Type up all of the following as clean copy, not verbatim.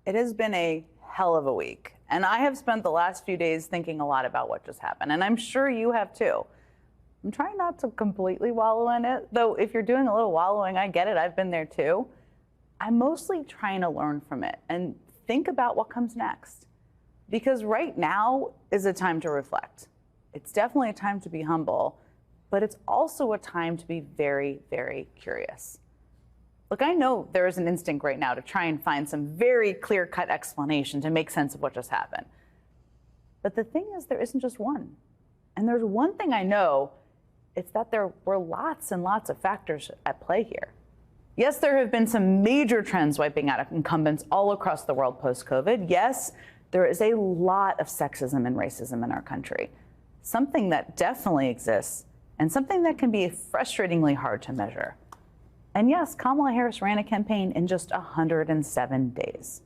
It has been a hell of a week, and I have spent the last few days thinking a lot about what just happened, and I'm sure you have too. I'm trying not to completely wallow in it, though if you're doing a little wallowing, I get it, I've been there too. I'm mostly trying to learn from it and think about what comes next. Because right now is a time to reflect. It's definitely a time to be humble, but it's also a time to be very, very curious. Look, I know there is an instinct right now to try and find some very clear-cut explanation to make sense of what just happened. But the thing is, there isn't just one. And there's one thing I know, it's that there were lots and lots of factors at play here. Yes, there have been some major trends wiping out incumbents all across the world post-COVID. Yes, there is a lot of sexism and racism in our country, something that definitely exists and something that can be frustratingly hard to measure. And yes, Kamala Harris ran a campaign in just 107 days.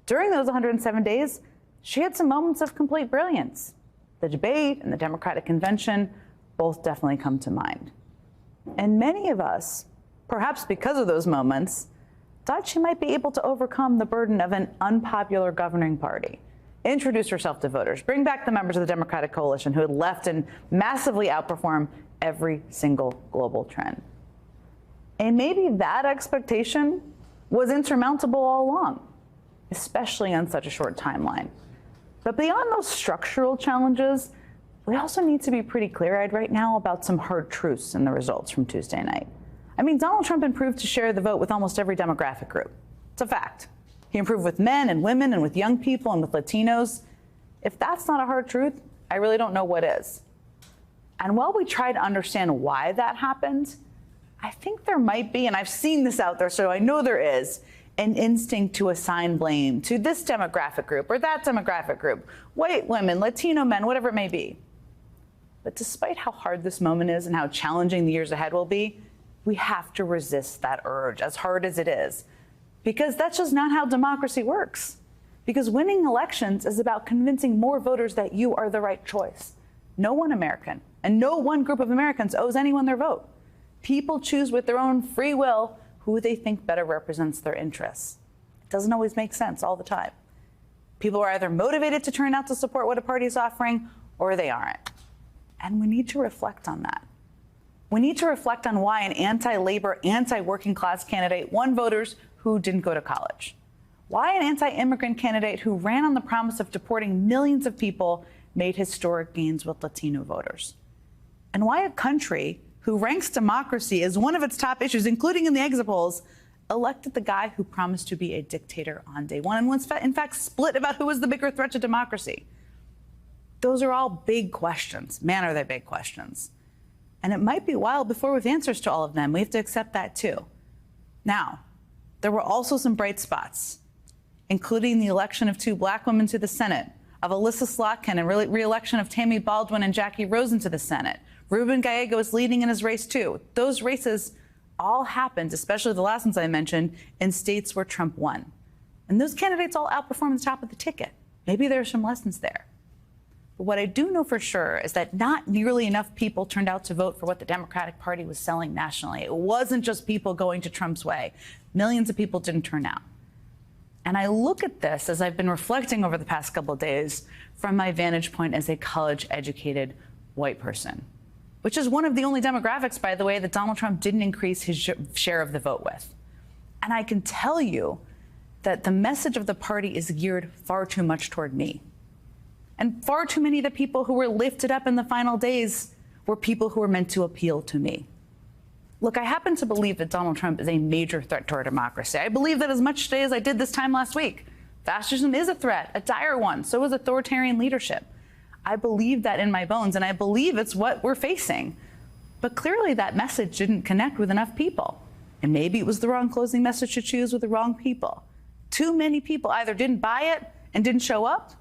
During those 107 days, she had some moments of complete brilliance. The debate and the Democratic convention both definitely come to mind. And many of us, perhaps because of those moments, thought she might be able to overcome the burden of an unpopular governing party, introduce herself to voters, bring back the members of the Democratic coalition who had left and massively outperform every single global trend. And maybe that expectation was insurmountable all along, especially on such a short timeline. But beyond those structural challenges, we also need to be pretty clear-eyed right now about some hard truths in the results from Tuesday night. I mean, Donald Trump improved to share the vote with almost every demographic group. It's a fact. He improved with men and women and with young people and with Latinos. If that's not a hard truth, I really don't know what is. And while we try to understand why that happened, I think there might be, and I've seen this out there, so I know there is, an instinct to assign blame to this demographic group or that demographic group, white women, Latino men, whatever it may be. But despite how hard this moment is and how challenging the years ahead will be, we have to resist that urge, as hard as it is, because that's just not how democracy works. Because winning elections is about convincing more voters that you are the right choice. No one American and no one group of Americans owes anyone their vote. People choose with their own free will who they think better represents their interests. It doesn't always make sense all the time. People are either motivated to turn out to support what a party is offering, or they aren't. And we need to reflect on that. We need to reflect on why an anti-labor, anti-working class candidate won voters who didn't go to college. Why an anti-immigrant candidate who ran on the promise of deporting millions of people made historic gains with Latino voters. And why a country who ranks democracy as one of its top issues, including in the exit polls, elected the guy who promised to be a dictator on day one and was, in fact, split about who was the bigger threat to democracy. Those are all big questions. Man, are they big questions. And it might be a while before we have answers to all of them. We have to accept that, too. Now, there were also some bright spots, including the election of 2 black women to the Senate, of Alyssa Slotkin and re-election of Tammy Baldwin and Jackie Rosen to the Senate. Ruben Gallego is leading in his race, too. Those races all happened, especially the last ones I mentioned, in states where Trump won. And those candidates all outperformed the top of the ticket. Maybe there are some lessons there. But what I do know for sure is that not nearly enough people turned out to vote for what the Democratic Party was selling nationally. It wasn't just people going to Trump's way. Millions of people didn't turn out. And I look at this, as I've been reflecting over the past couple of days, from my vantage point as a college-educated white person, which is one of the only demographics, by the way, that Donald Trump didn't increase his share of the vote with. And I can tell you that the message of the party is geared far too much toward me. And far too many of the people who were lifted up in the final days were people who were meant to appeal to me. Look, I happen to believe that Donald Trump is a major threat to our democracy. I believe that as much today as I did this time last week. Fascism is a threat, a dire one. So is authoritarian leadership. I believe that in my bones, and I believe it's what we're facing. But clearly that message didn't connect with enough people. And maybe it was the wrong closing message to choose with the wrong people. Too many people either didn't buy it and didn't show up,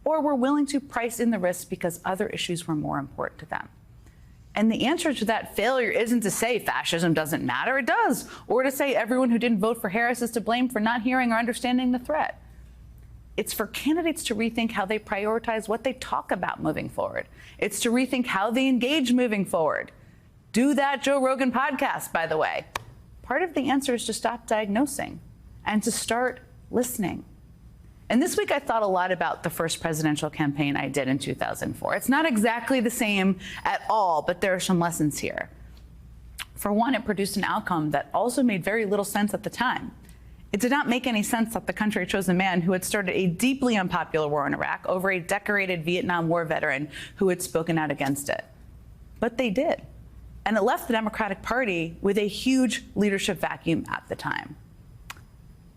or were willing to price in the risk because other issues were more important to them. And the answer to that failure isn't to say fascism doesn't matter. It does. Or to say everyone who didn't vote for Harris is to blame for not hearing or understanding the threat. It's for candidates to rethink how they prioritize what they talk about moving forward. It's to rethink how they engage moving forward. Do that Joe Rogan podcast, by the way. Part of the answer is to stop diagnosing and to start listening. And this week I thought a lot about the first presidential campaign I did in 2004. It's not exactly the same at all, but there are some lessons here. For one, it produced an outcome that also made very little sense at the time. It did not make any sense that the country chose a man who had started a deeply unpopular war in Iraq over a decorated Vietnam War veteran who had spoken out against it. But they did. And it left the Democratic Party with a huge leadership vacuum at the time.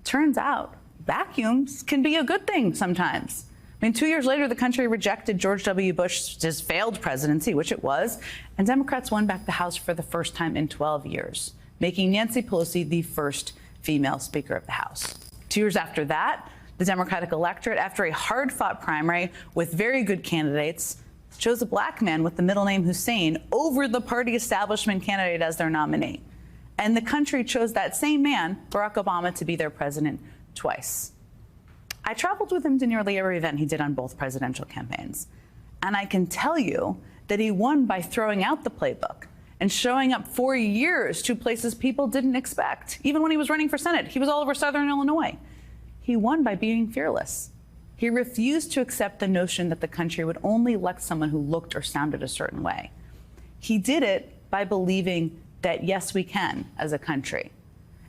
Turns out, vacuums can be a good thing sometimes. I mean, 2 years later, the country rejected George W. Bush's failed presidency, which it was, and Democrats won back the House for the first time in 12 years, making Nancy Pelosi the first female Speaker of the House. 2 years after that, the Democratic electorate, after a hard-fought primary with very good candidates, chose a black man with the middle name Hussein over the party establishment candidate as their nominee. And the country chose that same man, Barack Obama, to be their president twice. I traveled with him to nearly every event he did on both presidential campaigns. And I can tell you that he won by throwing out the playbook and showing up for years to places people didn't expect. Even when he was running for Senate, he was all over Southern Illinois. He won by being fearless. He refused to accept the notion that the country would only elect someone who looked or sounded a certain way. He did it by believing that, yes, we can as a country.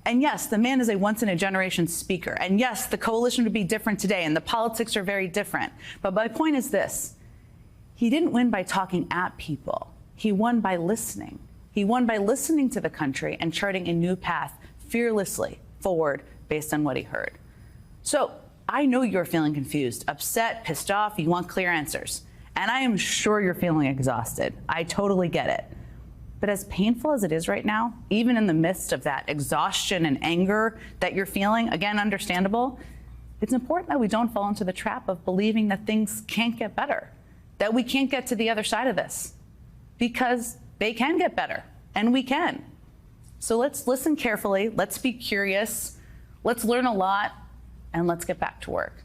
And yes, the man is a once-in-a-generation speaker. And yes, the coalition would be different today, and the politics are very different. But my point is this. He didn't win by talking at people. He won by listening. He won by listening to the country and charting a new path fearlessly forward based on what he heard. So I know you're feeling confused, upset, pissed off. You want clear answers. And I am sure you're feeling exhausted. I totally get it. But as painful as it is right now, even in the midst of that exhaustion and anger that you're feeling, again, understandable, it's important that we don't fall into the trap of believing that things can't get better, that we can't get to the other side of this, because they can get better, and we can. So let's listen carefully, let's be curious, let's learn a lot, and let's get back to work.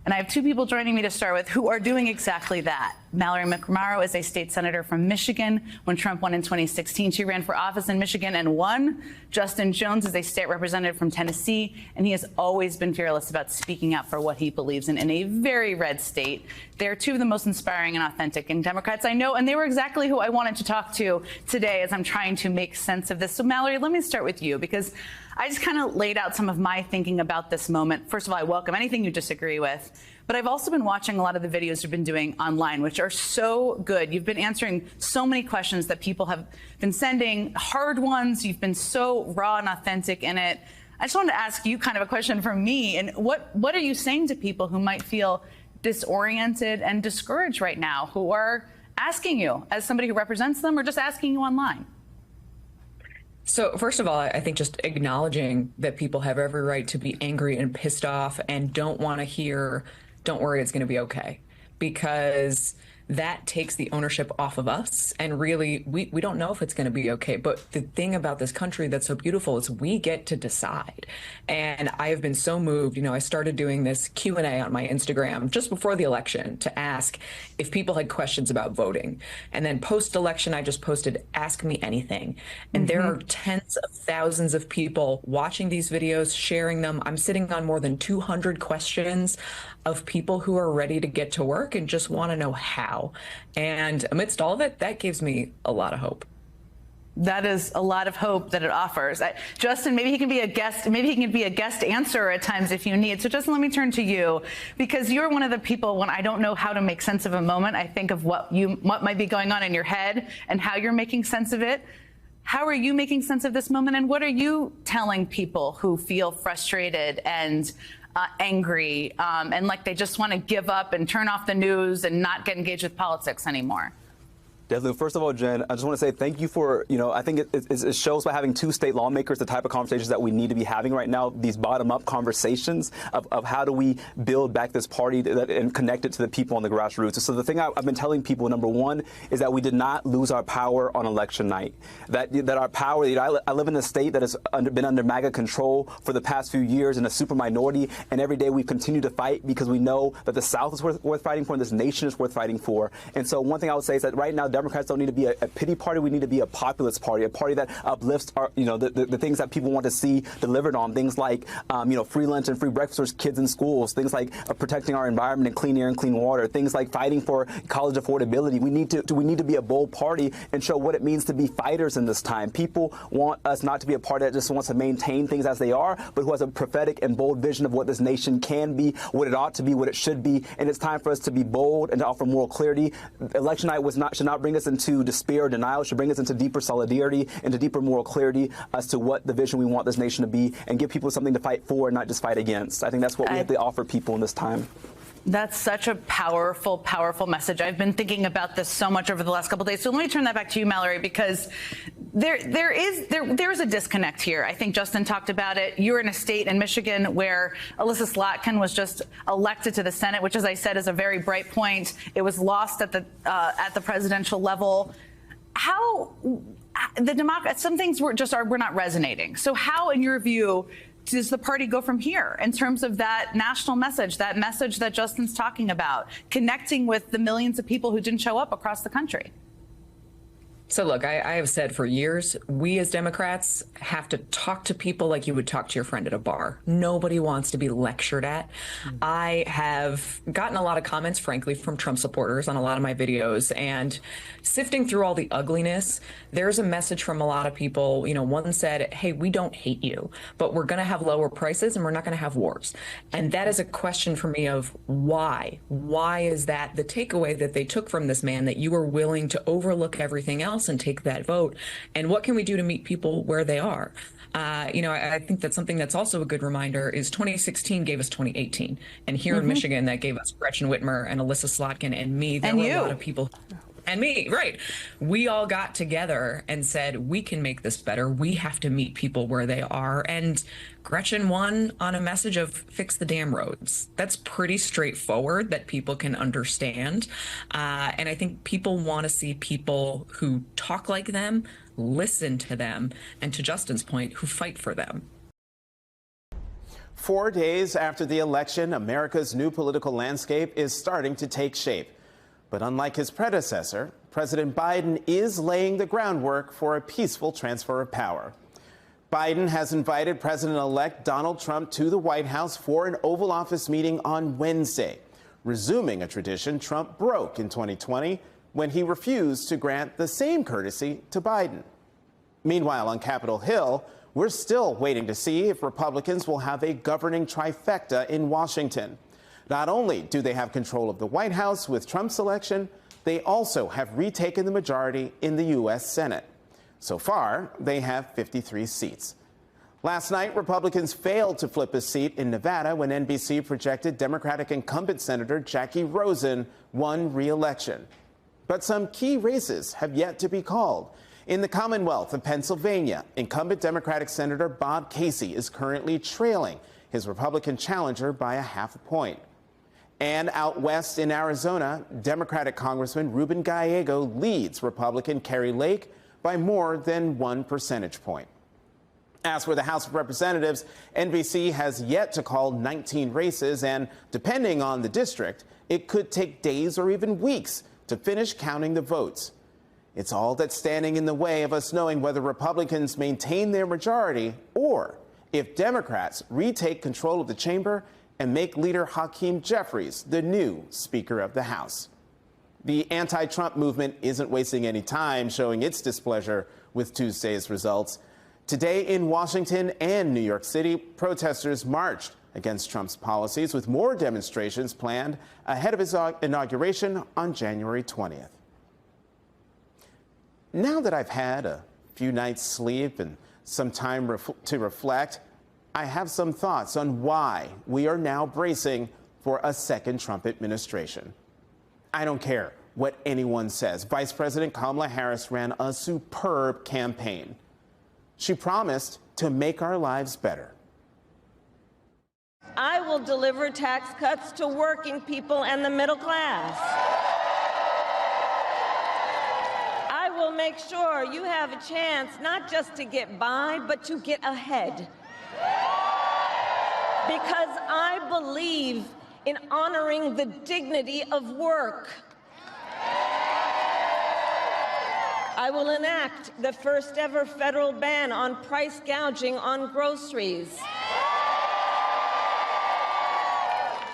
And I have two people joining me to start with who are doing exactly that. Mallory McMorrow is a state senator from Michigan. When Trump won in 2016, she ran for office in Michigan and won. Justin Jones is a state representative from Tennessee, and he has always been fearless about speaking out for what he believes in a very red state. They're two of the most inspiring and authentic Democrats I know, and they were exactly who I wanted to talk to today as I'm trying to make sense of this. So, Mallory, let me start with you, because I just kind of laid out some of my thinking about this moment. First of all, I welcome anything you disagree with. But I've also been watching a lot of the videos you've been doing online, which are so good. You've been answering so many questions that people have been sending, hard ones. You've been so raw and authentic in it. I just wanted to ask you kind of a question from me. And what are you saying to people who might feel disoriented and discouraged right now, who are asking you as somebody who represents them or just asking you online? So first of all, I think just acknowledging that people have every right to be angry and pissed off and don't want to hear, don't worry, it's going to be okay, because that takes the ownership off of us. And really, we don't know if it's going to be okay. But the thing about this country that's so beautiful is we get to decide. And I have been so moved. You know, I started doing this Q&A on my Instagram just before the election to ask if people had questions about voting. And then post-election, I just posted, ask me anything. And there are tens of thousands of people watching these videos, sharing them. I'm sitting on more than 200 questions of people who are ready to get to work and just want to know how. And amidst all of it, that gives me a lot of hope. That is a lot of hope that it offers. Justin, maybe he can be a guest. Maybe he can be a guest answerer at times if you need. So Justin, let me turn to you, because you're one of the people, when I don't know how to make sense of a moment, I think of what might be going on in your head and how you're making sense of it. How are you making sense of this moment, and what are you telling people who feel frustrated and angry and like they just want to give up and turn off the news and not get engaged with politics anymore? Definitely. First of all, Jen, I just want to say thank you for, I think it shows by having two state lawmakers the type of conversations that we need to be having right now, these bottom-up conversations of how do we build back this party and connect it to the people on the grassroots. So the thing I've been telling people, number one, is that we did not lose our power on election night. That our power, I live in a state that has been under MAGA control for the past few years in a super minority, and every day we've continued to fight because we know that the South is worth fighting for and this nation is worth fighting for. And so one thing I would say is that right now, Democrats don't need to be a pity party. We need to be a populist party, a party that uplifts our, the things that people want to see delivered on. Things like, free lunch and free breakfast for kids in schools. Things like protecting our environment and clean air and clean water. Things like fighting for college affordability. We need to be a bold party and show what it means to be fighters in this time. People want us not to be a party that just wants to maintain things as they are, but who has a prophetic and bold vision of what this nation can be, what it ought to be, what it should be. And it's time for us to be bold and to offer moral clarity. Election night should not bring us into despair or denial. It should bring us into deeper solidarity, into deeper moral clarity as to what the vision we want this nation to be, and give people something to fight for and not just fight against. I think that's what we have to offer people in this time. That's such a powerful, powerful message. I've been thinking about this so much over the last couple of days. So let me turn that back to you, Mallory, because there's a disconnect here. I think Justin talked about it. You're in a state in Michigan where Elissa Slotkin was just elected to the Senate, which, as I said, is a very bright point. It was lost at the presidential level. How some things we're not resonating. So how, in your view, does the party go from here in terms of that national message, that message that Justin's talking about, connecting with the millions of people who didn't show up across the country? So look, I have said for years, we as Democrats have to talk to people like you would talk to your friend at a bar. Nobody wants to be lectured at. I have gotten a lot of comments, frankly, from Trump supporters on a lot of my videos, and sifting through all the ugliness, there's a message from a lot of people. One said, hey, we don't hate you, but we're going to have lower prices and we're not going to have wars. And that is a question for me of why? Why is that the takeaway that they took from this man, that you were willing to overlook everything else and take that vote? And what can we do to meet people where they are? I think that something that's also a good reminder is 2016 gave us 2018. And here in Michigan, that gave us Gretchen Whitmer and Elissa Slotkin and me. There were a lot of people. And me, right. We all got together and said, we can make this better. We have to meet people where they are. And Gretchen won on a message of fix the damn roads. That's pretty straightforward that people can understand. And I think people want to see people who talk like them, listen to them, and to Justin's point, who fight for them. 4 days after the election, America's new political landscape is starting to take shape. But unlike his predecessor, President Biden is laying the groundwork for a peaceful transfer of power. Biden has invited President-elect Donald Trump to the White House for an Oval Office meeting on Wednesday, resuming a tradition Trump broke in 2020 when he refused to grant the same courtesy to Biden. Meanwhile, on Capitol Hill, we're still waiting to see if Republicans will have a governing trifecta in Washington. Not only do they have control of the White House with Trump's election, they also have retaken the majority in the U.S. Senate. So far, they have 53 seats. Last night, Republicans failed to flip a seat in Nevada when NBC projected Democratic incumbent Senator Jackie Rosen won re-election. But some key races have yet to be called. In the Commonwealth of Pennsylvania, incumbent Democratic Senator Bob Casey is currently trailing his Republican challenger by a half a point. And out west in Arizona, Democratic Congressman Ruben Gallego leads Republican Kari Lake by more than 1 percentage point. As for the House of Representatives, NBC has yet to call 19 races, and depending on the district, it could take days or even weeks to finish counting the votes. It's all that's standing in the way of us knowing whether Republicans maintain their majority or if Democrats retake control of the chamber and make leader Hakeem Jeffries the new Speaker of the House. The anti-Trump movement isn't wasting any time showing its displeasure with Tuesday's results. Today in Washington and New York City, protesters marched against Trump's policies with more demonstrations planned ahead of his inauguration on January 20th. Now that I've had a few nights' sleep and some time to reflect, I have some thoughts on why we are now bracing for a second Trump administration. I don't care what anyone says. Vice President Kamala Harris ran a superb campaign. She promised to make our lives better. I will deliver tax cuts to working people and the middle class. I will make sure you have a chance not just to get by, but to get ahead. Because I believe in honoring the dignity of work. I will enact the first ever federal ban on price gouging on groceries.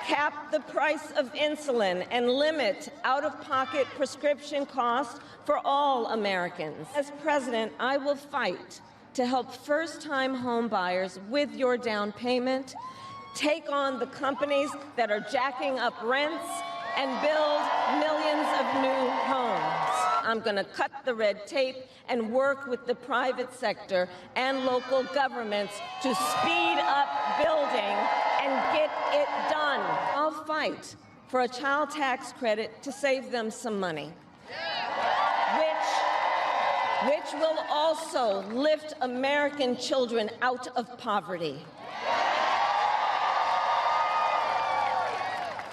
Cap the price of insulin and limit out-of-pocket prescription costs for all Americans. As president, I will fight to help first-time home buyers with your down payment, take on the companies that are jacking up rents, and build millions of new homes. I'm going to cut the red tape and work with the private sector and local governments to speed up building and get it done. I'll fight for a child tax credit to save them some money, which will also lift American children out of poverty.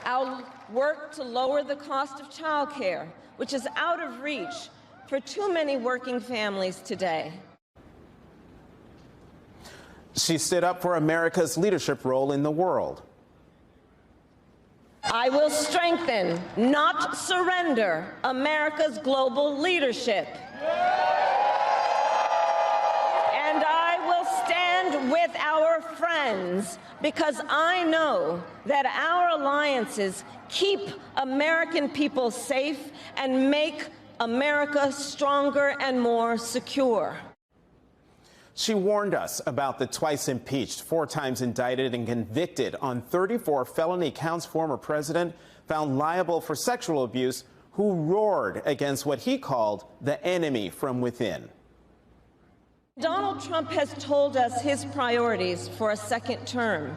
I'll work to lower the cost of childcare, which is out of reach for too many working families today. She stood up for America's leadership role in the world. I will strengthen, not surrender, America's global leadership. And I will stand with our friends because I know that our alliances keep American people safe and make America stronger and more secure. She warned us about the twice impeached, 4 times indicted and convicted on 34 felony counts former president found liable for sexual abuse who roared against what he called the enemy from within. Donald Trump has told us his priorities for a second term.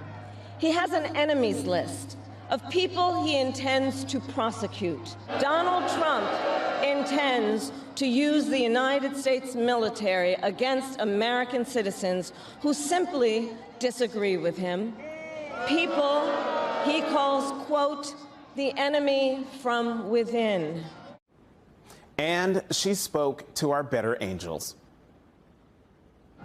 He has an enemies list of people he intends to prosecute. Donald Trump intends to use the United States military against American citizens who simply disagree with him. People he calls, quote, the enemy from within. And she spoke to our better angels.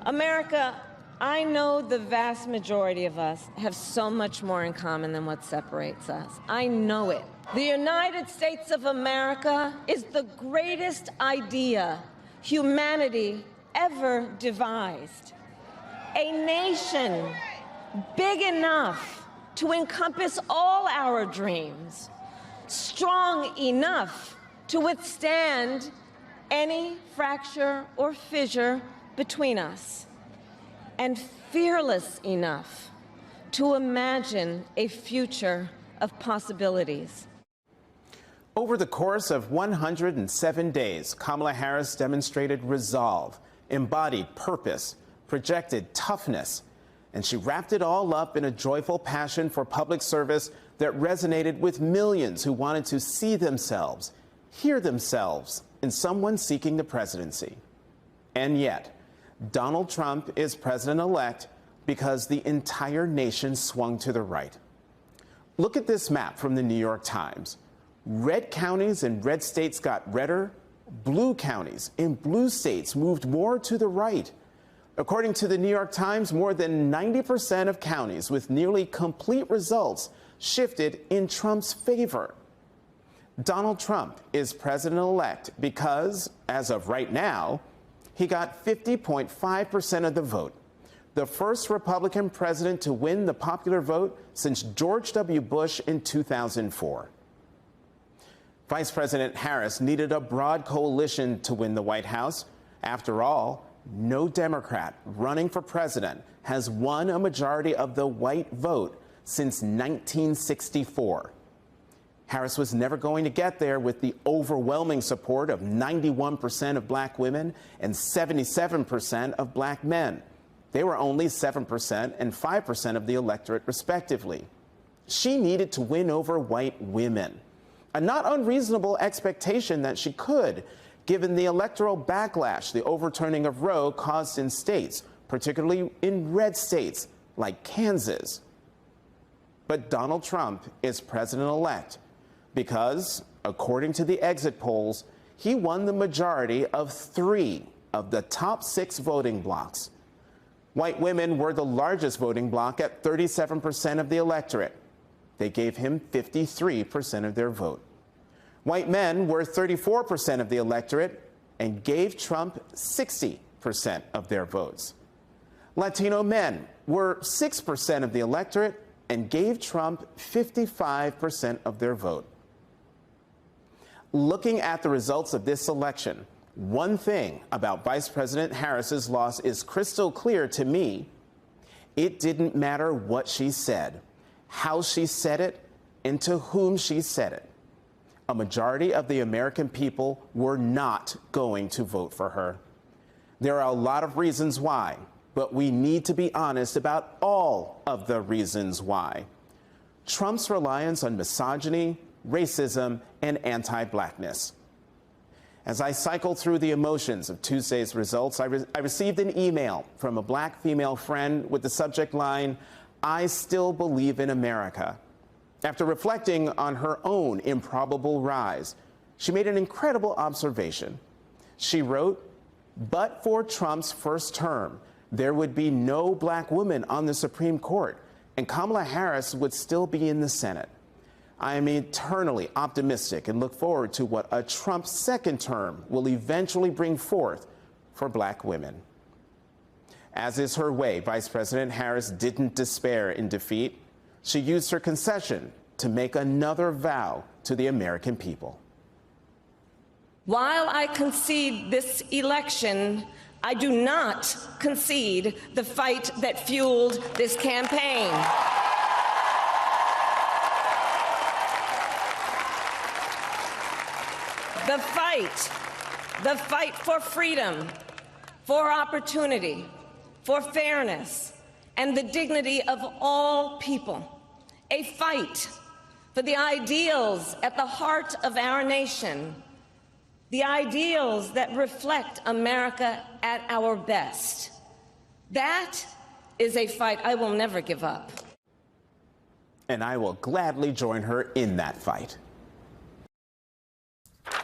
America, I know the vast majority of us have so much more in common than what separates us. I know it. The United States of America is the greatest idea humanity ever devised. A nation big enough to encompass all our dreams, strong enough to withstand any fracture or fissure between us, and fearless enough to imagine a future of possibilities. Over the course of 107 days, Kamala Harris demonstrated resolve, embodied purpose, projected toughness, and she wrapped it all up in a joyful passion for public service that resonated with millions who wanted to see themselves, hear themselves in someone seeking the presidency. And yet, Donald Trump is president-elect because the entire nation swung to the right. Look at this map from the New York Times. Red counties in red states got redder. Blue counties in blue states moved more to the right. According to the New York Times, more than 90% of counties with nearly complete results shifted in Trump's favor. Donald Trump is president-elect because, as of right now, he got 50.5% of the vote, the first Republican president to win the popular vote since George W. Bush in 2004. Vice President Harris needed a broad coalition to win the White House. After all, no Democrat running for president has won a majority of the white vote since 1964. Harris was never going to get there with the overwhelming support of 91% of black women and 77% of black men. They were only 7% and 5% of the electorate, respectively. She needed to win over white women, a not unreasonable expectation that she could, given the electoral backlash the overturning of Roe caused in states, particularly in red states like Kansas. But Donald Trump is president-elect because, according to the exit polls, he won the majority of 3 of the top 6 voting blocs. White women were the largest voting bloc at 37% of the electorate. They gave him 53% of their vote. White men were 34% of the electorate, and gave Trump 60% of their votes. Latino men were 6% of the electorate and gave Trump 55% of their vote. Looking at the results of this election, one thing about Vice President Harris's loss is crystal clear to me. It didn't matter what she said, how she said it, and to whom she said it. A majority of the American people were not going to vote for her. There are a lot of reasons why, but we need to be honest about all of the reasons why. Trump's reliance on misogyny, racism, and anti-blackness. As I cycle through the emotions of Tuesday's results, I received an email from a black female friend with the subject line, "I still believe in America." After reflecting on her own improbable rise, she made an incredible observation. She wrote, "But for Trump's first term, there would be no black woman on the Supreme Court, and Kamala Harris would still be in the Senate. I am eternally optimistic and look forward to what a Trump second term will eventually bring forth for black women." As is her way, Vice President Harris didn't despair in defeat. She used her concession to make another vow to the American people. While I concede this election, I do not concede the fight that fueled this campaign. The fight for freedom, for opportunity, for fairness, and the dignity of all people. A fight for the ideals at the heart of our nation, the ideals that reflect America at our best. That is a fight I will never give up. And I will gladly join her in that fight.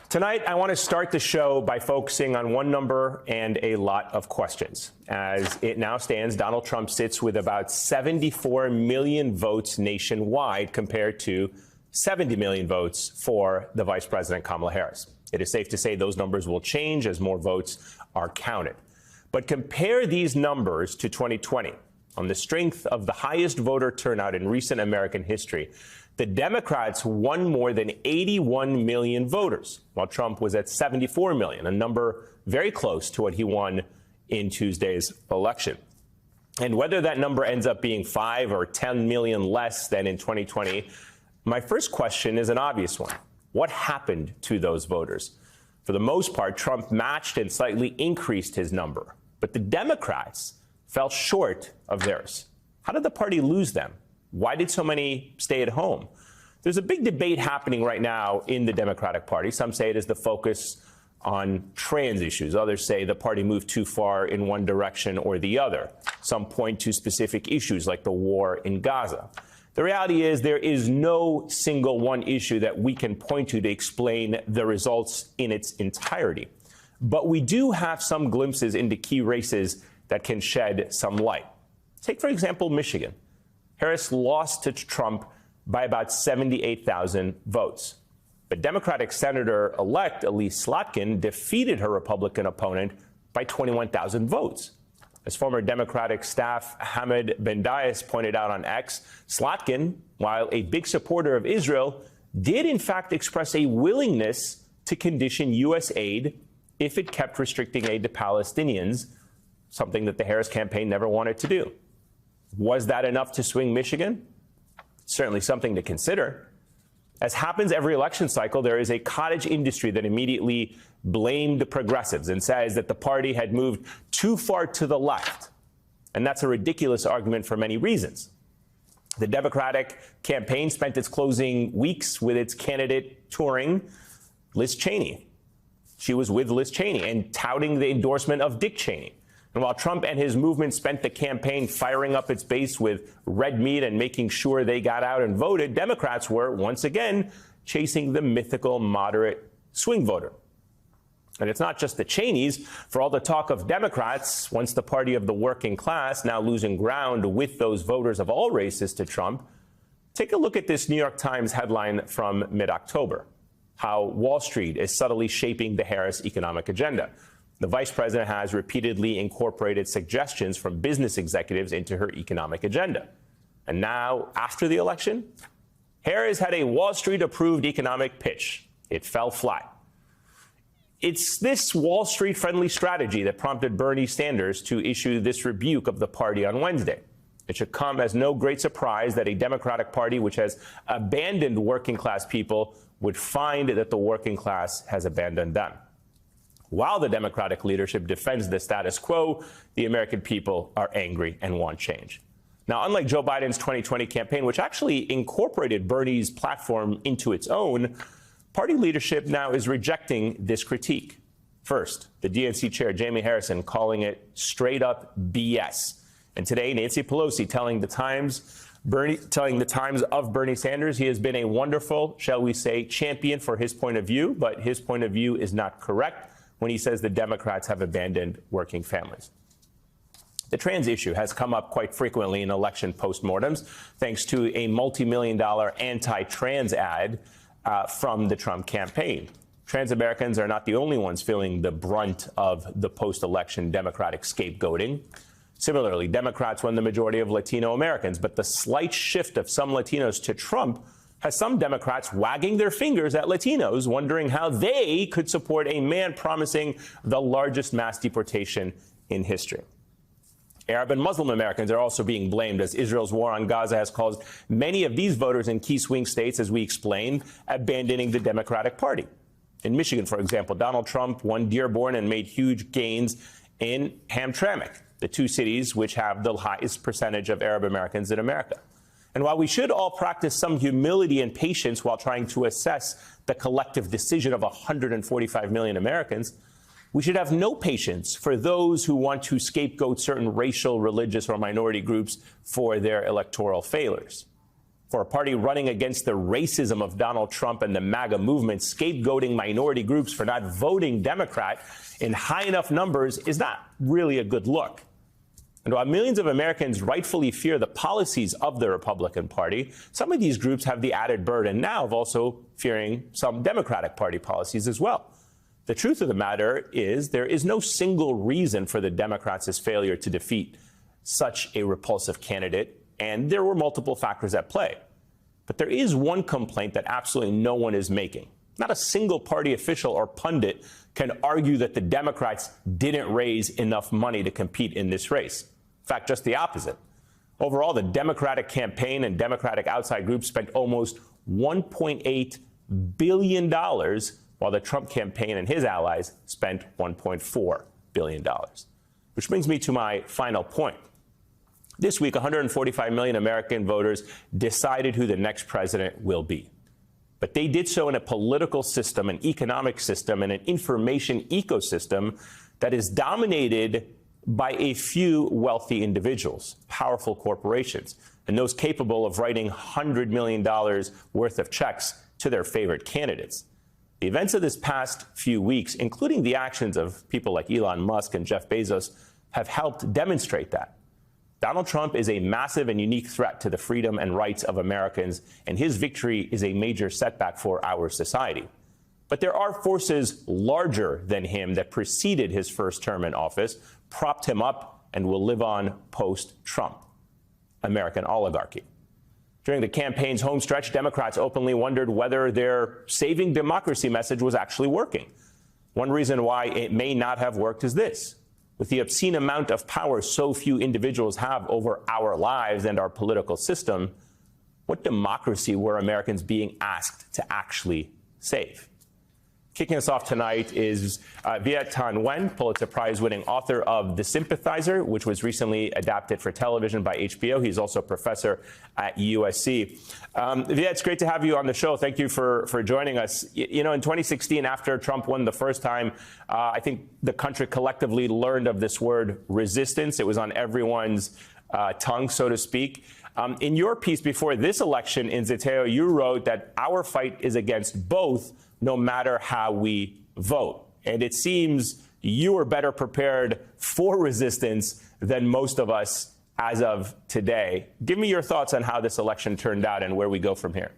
Tonight, I want to start the show by focusing on one number and a lot of questions. As it now stands, Donald Trump sits with about 74 million votes nationwide compared to 70 million votes for the Vice President Kamala Harris. It is safe to say those numbers will change as more votes are counted. But compare these numbers to 2020. On the strength of the highest voter turnout in recent American history, the Democrats won more than 81 million voters, while Trump was at 74 million, a number very close to what he won in Tuesday's election. And whether that number ends up being 5 or 10 million less than in 2020, my first question is an obvious one. What happened to those voters? For the most part, Trump matched and slightly increased his number, but the Democrats fell short of theirs. How did the party lose them? Why did so many stay at home? There's a big debate happening right now in the Democratic Party. Some say it is the focus on trans issues. Others say the party moved too far in one direction or the other. Some point to specific issues like the war in Gaza. The reality is there is no single one issue that we can point to explain the results in its entirety. But we do have some glimpses into key races that can shed some light. Take, for example, Michigan. Harris lost to Trump by about 78,000 votes. But Democratic Senator-elect Elise Slotkin defeated her Republican opponent by 21,000 votes. As former Democratic staff Hamid Bendias pointed out on X, Slotkin, while a big supporter of Israel, did in fact express a willingness to condition U.S. aid if it kept restricting aid to Palestinians, something that the Harris campaign never wanted to do. Was that enough to swing Michigan? Certainly something to consider. As happens every election cycle, there is a cottage industry that immediately blamed the progressives and says that the party had moved too far to the left. And that's a ridiculous argument for many reasons. The Democratic campaign spent its closing weeks with its candidate touring Liz Cheney. She was with Liz Cheney and touting the endorsement of Dick Cheney. And while Trump and his movement spent the campaign firing up its base with red meat and making sure they got out and voted, Democrats were, once again, chasing the mythical moderate swing voter. And it's not just the Cheneys. For all the talk of Democrats, once the party of the working class, now losing ground with those voters of all races to Trump, take a look at this New York Times headline from mid-October. how Wall Street is subtly shaping the Harris economic agenda. The vice president has repeatedly incorporated suggestions from business executives into her economic agenda. And now, after the election, Harris had a Wall Street-approved economic pitch. It fell flat. It's this Wall Street-friendly strategy that prompted Bernie Sanders to issue this rebuke of the party on Wednesday. It should come as no great surprise that a Democratic Party which has abandoned working-class people would find that the working class has abandoned them. While the Democratic leadership defends the status quo, the American people are angry and want change. Now, unlike Joe Biden's 2020 campaign, which actually incorporated Bernie's platform into its own, party leadership now is rejecting this critique. First, the DNC chair, Jamie Harrison, calling it straight up BS. And today, Nancy Pelosi telling the Times of Bernie Sanders he has been a wonderful, shall we say, champion for his point of view, but his point of view is not correct when he says the Democrats have abandoned working families. The trans issue has come up quite frequently in election postmortems, thanks to a multi-million-dollar anti-trans ad from the Trump campaign. Trans Americans are not the only ones feeling the brunt of the post-election Democratic scapegoating. Similarly, Democrats won the majority of Latino Americans, but the slight shift of some Latinos to Trump has some Democrats wagging their fingers at Latinos, wondering how they could support a man promising the largest mass deportation in history. Arab and Muslim Americans are also being blamed, as Israel's war on Gaza has caused many of these voters in key swing states, as we explained, abandoning the Democratic Party. In Michigan, for example, Donald Trump won Dearborn and made huge gains in Hamtramck, the two cities which have the highest percentage of Arab Americans in America. And while we should all practice some humility and patience while trying to assess the collective decision of 145 million Americans, we should have no patience for those who want to scapegoat certain racial, religious, or minority groups for their electoral failures. For a party running against the racism of Donald Trump and the MAGA movement, scapegoating minority groups for not voting Democrat in high enough numbers is not really a good look. And while millions of Americans rightfully fear the policies of the Republican Party, some of these groups have the added burden now of also fearing some Democratic Party policies as well. The truth of the matter is there is no single reason for the Democrats' failure to defeat such a repulsive candidate, and there were multiple factors at play. But there is one complaint that absolutely no one is making. Not a single party official or pundit can argue that the Democrats didn't raise enough money to compete in this race. In fact, just the opposite. Overall, the Democratic campaign and Democratic outside groups spent almost $1.8 billion, while the Trump campaign and his allies spent $1.4 billion. Which brings me to my final point. This week, 145 million American voters decided who the next president will be. But they did so in a political system, an economic system, and an information ecosystem that is dominated by a few wealthy individuals, powerful corporations, and those capable of writing $100 million worth of checks to their favorite candidates. The events of this past few weeks, including the actions of people like Elon Musk and Jeff Bezos, have helped demonstrate that. Donald Trump is a massive and unique threat to the freedom and rights of Americans, and his victory is a major setback for our society. But there are forces larger than him that preceded his first term in office, propped him up, and will live on post-Trump. American oligarchy. During the campaign's home stretch, Democrats openly wondered whether their saving democracy message was actually working. One reason why it may not have worked is this. With the obscene amount of power so few individuals have over our lives and our political system, what democracy were Americans being asked to actually save? Kicking us off tonight is Viet Thanh Nguyen, Pulitzer Prize-winning author of The Sympathizer, which was recently adapted for television by HBO. He's also a professor at USC. Viet, it's great to have you on the show. Thank you for joining us. You know, in 2016, after Trump won the first time, I think the country collectively learned of this word resistance. It was on everyone's tongue, so to speak. In your piece before this election in Zeteo, you wrote that our fight is against both, no matter how we vote. And it seems you are better prepared for resistance than most of us as of today. Give me your thoughts on how this election turned out and where we go from here.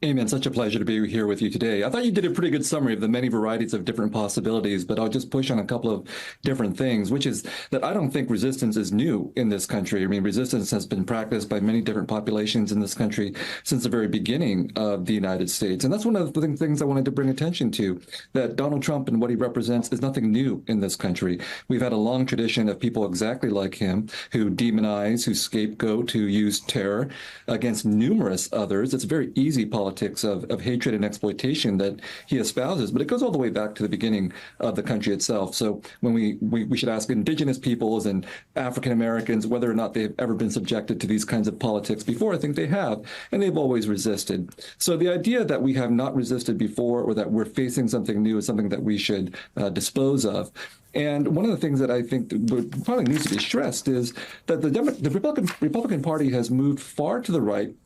Amy, it's such a pleasure to be here with you today. I thought you did a pretty good summary of the many varieties of different possibilities, but I'll just push on a couple of different things, which is that I don't think resistance is new in this country. I mean, resistance has been practiced by many different populations in this country since the very beginning of the United States. And that's one of the things I wanted to bring attention to, that Donald Trump and what he represents is nothing new in this country. We've had a long tradition of people exactly like him who demonize, who scapegoat, who use terror against numerous others. It's a very easy politics of hatred and exploitation that he espouses, but it goes all the way back to the beginning of the country itself. So when we should ask indigenous peoples and African Americans whether or not they've ever been subjected to these kinds of politics before. I think they have, and they've always resisted. So the idea that we have not resisted before or that we're facing something new is something that we should dispose of. And one of the things that I think that probably needs to be stressed is that the Republican Party has moved far to the right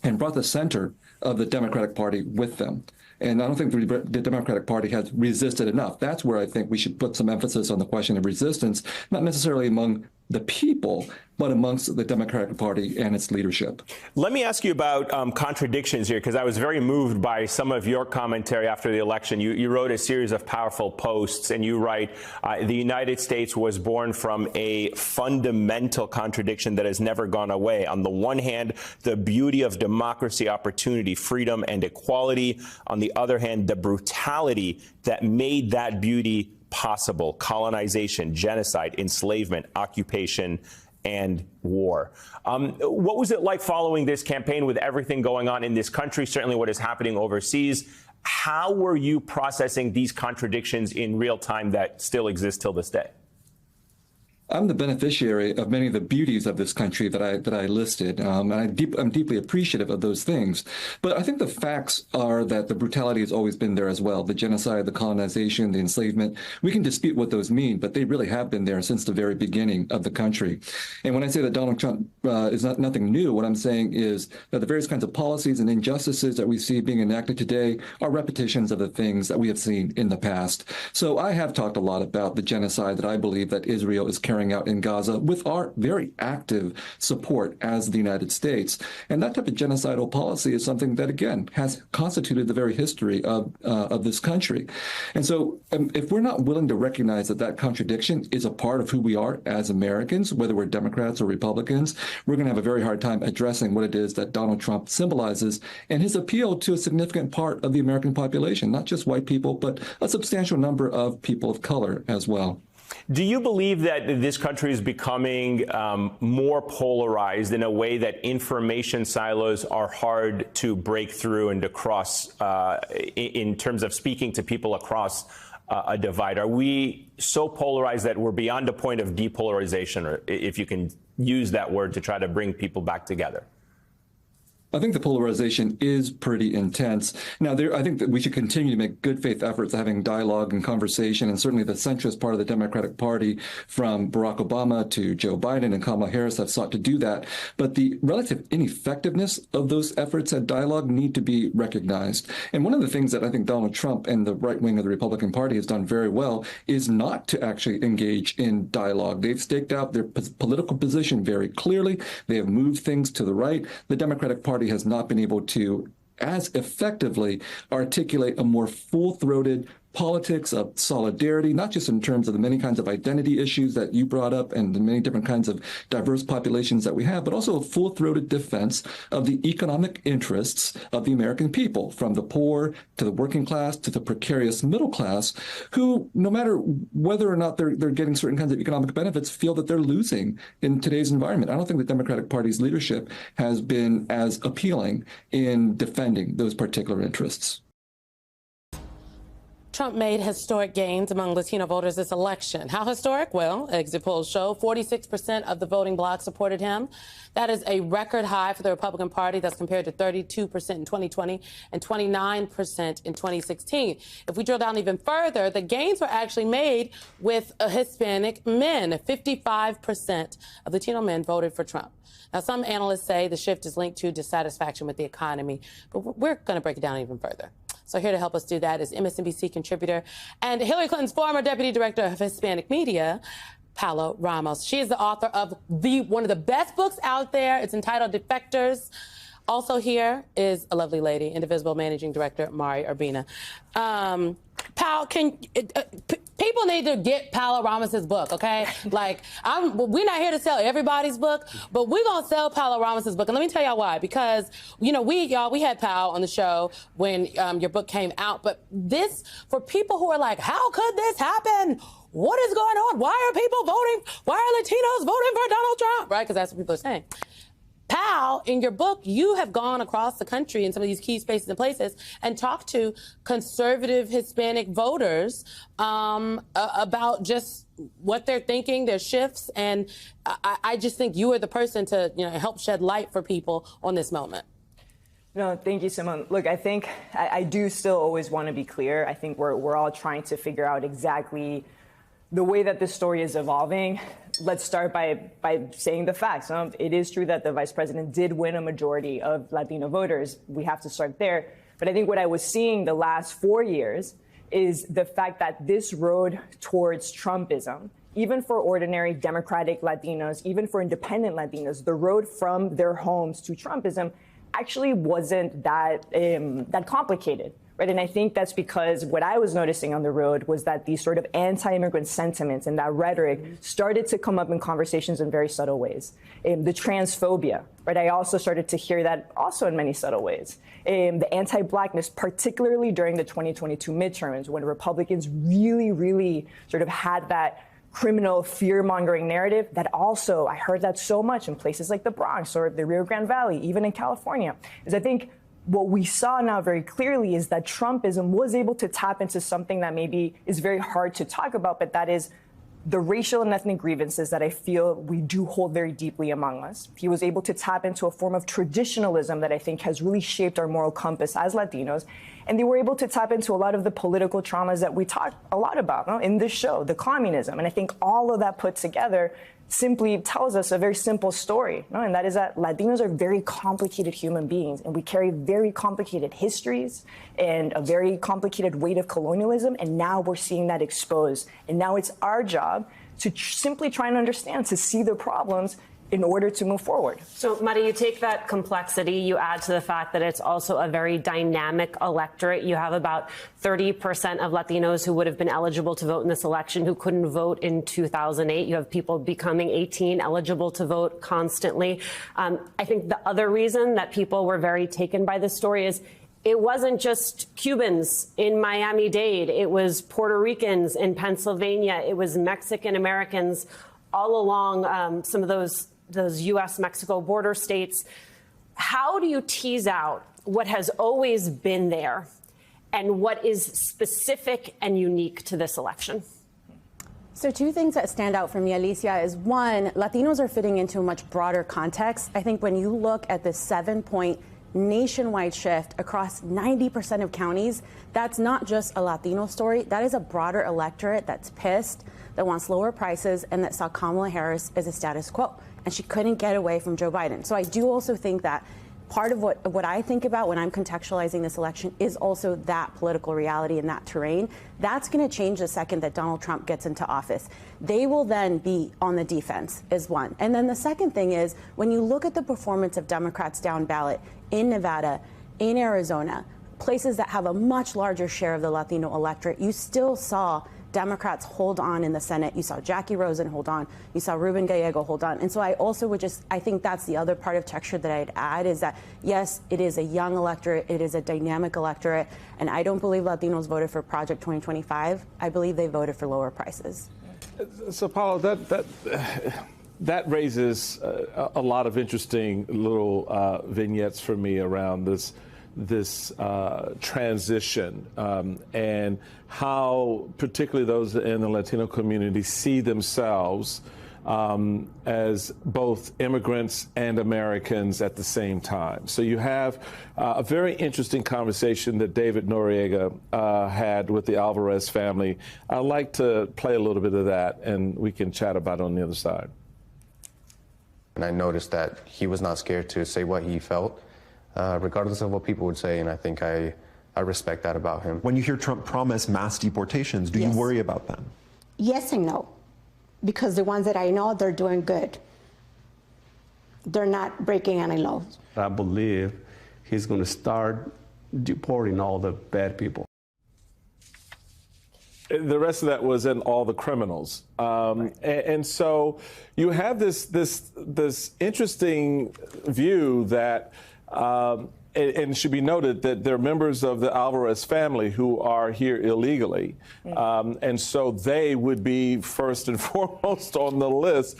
and brought the center of the Democratic Party with them. And I don't think the Democratic Party has resisted enough. That's where I think we should put some emphasis on the question of resistance, not necessarily among the people, but amongst the Democratic Party and its leadership. Let me ask you about contradictions here, because I was very moved by some of your commentary after the election. You wrote a series of powerful posts, and you write, the United States was born from a fundamental contradiction that has never gone away. On the one hand, the beauty of democracy, opportunity, freedom, and equality. On the other hand, the brutality that made that beauty possible: colonization, genocide, enslavement, occupation, and war. What was it like following this campaign with everything going on in this country, certainly what is happening overseas? How were you processing these contradictions in real time that still exist till this day? I'm the beneficiary of many of the beauties of this country that I listed, and I'm deeply appreciative of those things. But I think the facts are that the brutality has always been there as well. The genocide, the colonization, the enslavement. We can dispute what those mean, but they really have been there since the very beginning of the country. And when I say that Donald Trump is nothing new, what I'm saying is that the various kinds of policies and injustices that we see being enacted today are repetitions of the things that we have seen in the past. So I have talked a lot about the genocide that I believe that Israel is carrying out in Gaza with our very active support as the United States. And that type of genocidal policy is something that, again, has constituted the very history of this country. And so if we're not willing to recognize that that contradiction is a part of who we are as Americans, whether we're Democrats or Republicans, we're going to have a very hard time addressing what it is that Donald Trump symbolizes and his appeal to a significant part of the American population, not just white people, but a substantial number of people of color as well. Do you believe that this country is becoming more polarized in a way that information silos are hard to break through and to cross in terms of speaking to people across a divide? Are we so polarized that we're beyond a point of depolarization, or if you can use that word to try to bring people back together? I think the polarization is pretty intense. Now, I think that we should continue to make good faith efforts at having dialogue and conversation, and certainly the centrist part of the Democratic Party, from Barack Obama to Joe Biden and Kamala Harris, have sought to do that. But the relative ineffectiveness of those efforts at dialogue need to be recognized. And one of the things that I think Donald Trump and the right wing of the Republican Party has done very well is not to actually engage in dialogue. They've staked out their political position very clearly. They have moved things to the right. The Democratic Party has not been able to as effectively articulate a more full-throated politics of solidarity, not just in terms of the many kinds of identity issues that you brought up and the many different kinds of diverse populations that we have, but also a full-throated defense of the economic interests of the American people, from the poor to the working class to the precarious middle class, who, no matter whether or not they're getting certain kinds of economic benefits, feel that they're losing in today's environment. I don't think the Democratic Party's leadership has been as appealing in defending those particular interests. Trump made historic gains among Latino voters this election. How historic? Well, exit polls show 46% of the voting bloc supported him. That is a record high for the Republican Party. That's compared to 32% in 2020 and 29% in 2016. If we drill down even further, the gains were actually made with Hispanic men. 55% of Latino men voted for Trump. Now, some analysts say the shift is linked to dissatisfaction with the economy, but we're going to break it down even further. So here to help us do that is MSNBC contributor and Hillary Clinton's former deputy director of Hispanic media, Paola Ramos. She is the author of one of the best books out there. It's entitled Defectors. Also here is a lovely lady, Indivisible Managing Director Mari Urbina. Pal, people need to get Paola Ramos's book, okay? Like, we're not here to sell everybody's book, but we're gonna sell Paola Ramos's book, and let me tell y'all why. Because we had Pal on the show when your book came out, but this, for people who are like, how could this happen? What is going on? Why are people voting? Why are Latinos voting for Donald Trump? Right? Because that's what people are saying. Pal, in your book, you have gone across the country in some of these key spaces and places and talked to conservative Hispanic voters about just what they're thinking, their shifts, and I just think you are the person to help shed light for people on this moment. No, thank you, Simone. Look, I think I do still always want to be clear. I think we're all trying to figure out exactly the way that this story is evolving. Let's start by saying the facts. It is true that the vice president did win a majority of Latino voters. We have to start there. But I think what I was seeing the last 4 years is the fact that this road towards Trumpism, even for ordinary Democratic Latinos, even for independent Latinos, the road from their homes to Trumpism actually wasn't that complicated. Right? And I think that's because what I was noticing on the road was that these sort of anti-immigrant sentiments and that rhetoric started to come up in conversations in very subtle ways. The transphobia, right? I also started to hear that also in many subtle ways. The anti-blackness, particularly during the 2022 midterms, when Republicans really sort of had that criminal fear-mongering narrative that also, I heard that so much in places like the Bronx or the Rio Grande Valley, even in California, is I think what we saw now very clearly is that Trumpism was able to tap into something that maybe is very hard to talk about, but that is the racial and ethnic grievances that I feel we do hold very deeply among us. He was able to tap into a form of traditionalism that I think has really shaped our moral compass as Latinos. And they were able to tap into a lot of the political traumas that we talk a lot about in this show, the communism. And I think all of that put together simply tells us a very simple story, and that is that Latinos are very complicated human beings, and we carry very complicated histories and a very complicated weight of colonialism, and now we're seeing that exposed. And now it's our job to simply try and understand, to see the problems in order to move forward. So, Mari, you take that complexity, you add to the fact that it's also a very dynamic electorate. You have about 30% of Latinos who would have been eligible to vote in this election who couldn't vote in 2008. You have people becoming 18, eligible to vote constantly. I think the other reason that people were very taken by this story is it wasn't just Cubans in Miami-Dade. It was Puerto Ricans in Pennsylvania. It was Mexican Americans all along some of those U.S.-Mexico border states. How do you tease out what has always been there and what is specific and unique to this election? So two things that stand out for me, Alicia, is one, Latinos are fitting into a much broader context. I think when you look at the 7-point nationwide shift across 90% of counties, that's not just a Latino story. That is a broader electorate that's pissed, that wants lower prices, and that saw Kamala Harris as a status quo. And she couldn't get away from Joe Biden. So I do also think that part of what I think about when I'm contextualizing this election is also that political reality and that terrain. That's going to change the second that Donald Trump gets into office. They will then be on the defense, is one. And then the second thing is, when you look at the performance of Democrats down ballot in Nevada, in Arizona, places that have a much larger share of the Latino electorate, you still saw Democrats hold on in the Senate. You saw Jackie Rosen hold on. You saw Ruben Gallego hold on. And so I also would I think that's the other part of texture that I'd add is that, yes, it is a young electorate. It is a dynamic electorate. And I don't believe Latinos voted for Project 2025. I believe they voted for lower prices. So, Paola, that raises a lot of interesting little vignettes for me around this transition and how particularly those in the Latino community see themselves as both immigrants and Americans at the same time. So you have a very interesting conversation that David Noriega had with the Alvarez family. I'd like to play a little bit of that, and we can chat about it on the other side. And I noticed that he was not scared to say what he felt, regardless of what people would say, and I think I respect that about him. When you hear Trump promise mass deportations, do you worry about them? Yes and no, because the ones that I know, they're doing good. they're not breaking any laws. I believe he's going to start deporting all the bad people. The rest of that was in all the criminals, and so you have this interesting view that, and it should be noted that they're members of the Alvarez family who are here illegally, and so they would be first and foremost on the list.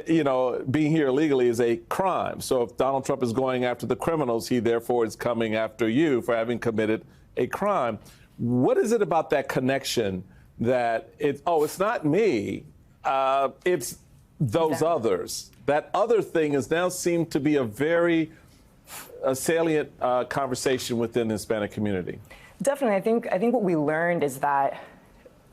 You know, being here illegally is a crime. So if Donald Trump is going after the criminals, he therefore is coming after you for having committed a crime. What is it about that connection that it's not me, it's those others? That other thing is now seemed to be a very salient conversation within the Hispanic community. Definitely. I think what we learned is that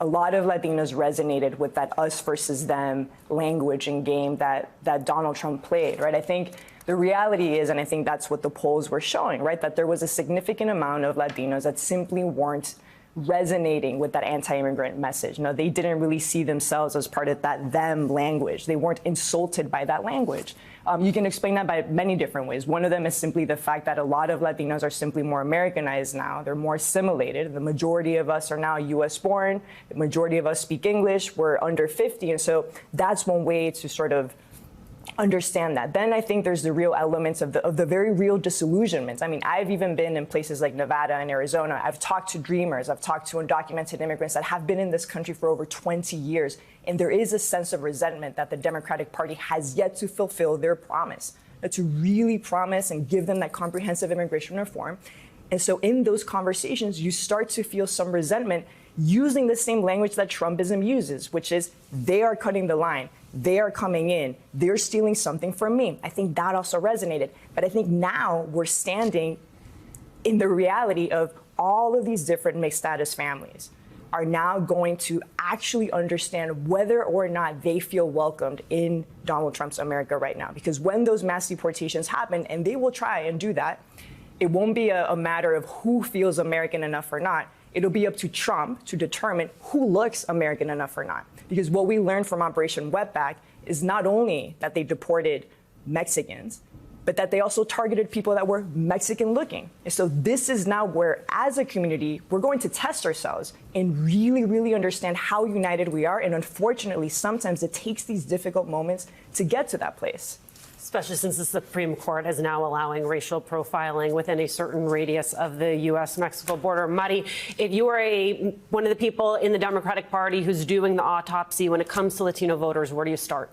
a lot of Latinos resonated with that us versus them language and game that Donald Trump played, right? I think the reality is, and I think that's what the polls were showing, right, that there was a significant amount of Latinos that simply weren't resonating with that anti-immigrant message. You know, they didn't really see themselves as part of that them language. They weren't insulted by that language. You can explain that by many different ways. One of them is simply the fact that a lot of Latinos are simply more Americanized now. They're more assimilated. The majority of us are now U.S. born. The majority of us speak English. We're under 50. And so that's one way to sort of understand that. Then I think there's the real elements of the very real disillusionment. I mean, I've even been in places like Nevada and Arizona. I've talked to dreamers. I've talked to undocumented immigrants that have been in this country for over 20 years. And there is a sense of resentment that the Democratic Party has yet to fulfill their promise, to really promise and give them that comprehensive immigration reform. And so in those conversations, you start to feel some resentment using the same language that Trumpism uses, which is they are cutting the line. They are coming in. They're stealing something from me. I think that also resonated. But I think now we're standing in the reality of all of these different mixed status families are now going to actually understand whether or not they feel welcomed in Donald Trump's America right now. Because when those mass deportations happen, and they will try and do that, it won't be a matter of who feels American enough or not. It'll be up to Trump to determine who looks American enough or not. Because what we learned from Operation Wetback is not only that they deported Mexicans, but that they also targeted people that were Mexican looking. And so this is now where, as a community, we're going to test ourselves and really, really understand how united we are. And unfortunately, sometimes it takes these difficult moments to get to that place. Especially since the Supreme Court is now allowing racial profiling within a certain radius of the U.S.-Mexico border. Mari, if you are one of the people in the Democratic Party who's doing the autopsy when it comes to Latino voters, where do you start?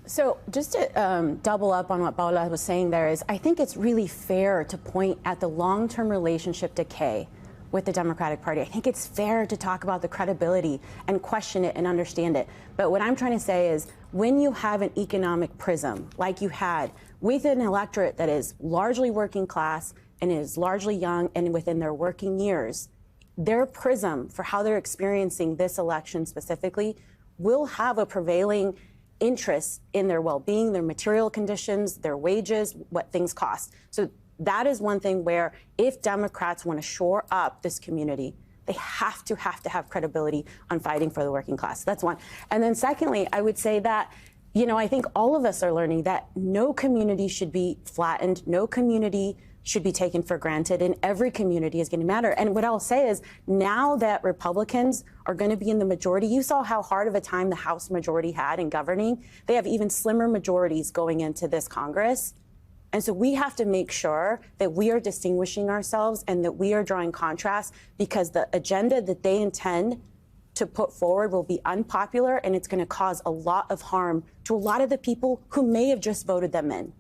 So just to double up on what Paula was saying there is, I think it's really fair to point at the long-term relationship decay with the Democratic Party. I think it's fair to talk about the credibility and question it and understand it. But what I'm trying to say is when you have an economic prism like you had with an electorate that is largely working class and is largely young and within their working years, their prism for how they're experiencing this election specifically will have a prevailing interest in their well-being, their material conditions, their wages, what things cost. So that is one thing where if Democrats want to shore up this community, they have to have credibility on fighting for the working class. That's one. And then secondly, I would say that, you know, I think all of us are learning that no community should be flattened, no community should be taken for granted, and every community is going to matter. And what I'll say is now that Republicans are going to be in the majority, you saw how hard of a time the House majority had in governing. They have even slimmer majorities going into this Congress. And so we have to make sure that we are distinguishing ourselves and that we are drawing contrast, because the agenda that they intend to put forward will be unpopular, and it's going to cause a lot of harm to a lot of the people who may have just voted them in.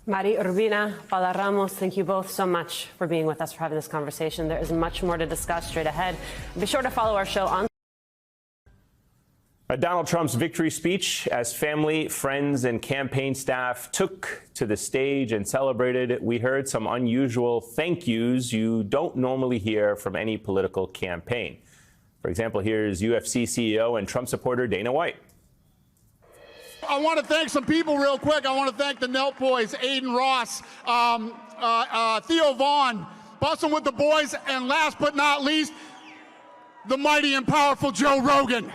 Mari Urbina, Paula Ramos, thank you both so much for being with us, for having this conversation. There is much more to discuss straight ahead. Be sure to follow our show on Donald Trump's victory speech, as family, friends, and campaign staff took to the stage and celebrated, we heard some unusual thank yous you don't normally hear from any political campaign. For example, here's UFC CEO and Trump supporter Dana White. I want to thank some people real quick. I want to thank the Nelk boys, Aiden Ross, Theo Vaughn, Bustin' with the Boys, and last but not least, the mighty and powerful Joe Rogan.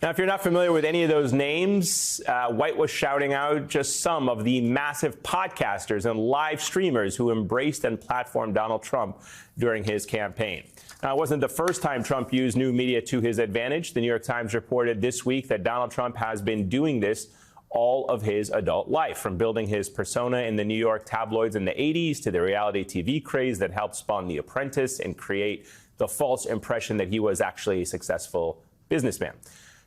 Now, if you're not familiar with any of those names, White was shouting out just some of the massive podcasters and live streamers who embraced and platformed Donald Trump during his campaign. Now, it wasn't the first time Trump used new media to his advantage. The New York Times reported this week that Donald Trump has been doing this all of his adult life, from building his persona in the New York tabloids in the 80s to the reality TV craze that helped spawn The Apprentice and create the false impression that he was actually a successful businessman,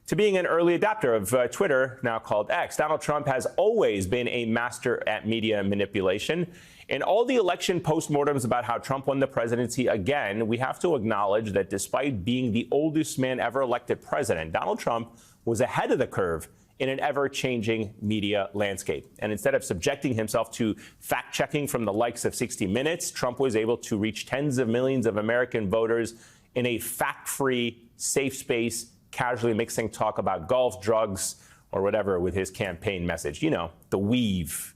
to being an early adopter of Twitter, now called X. Donald Trump has always been a master at media manipulation. In all the election postmortems about how Trump won the presidency again, we have to acknowledge that despite being the oldest man ever elected president, Donald Trump was ahead of the curve in an ever-changing media landscape. And instead of subjecting himself to fact-checking from the likes of 60 Minutes, Trump was able to reach tens of millions of American voters in a fact-free, safe space, casually mixing talk about golf, drugs, or whatever with his campaign message. You know, the weave.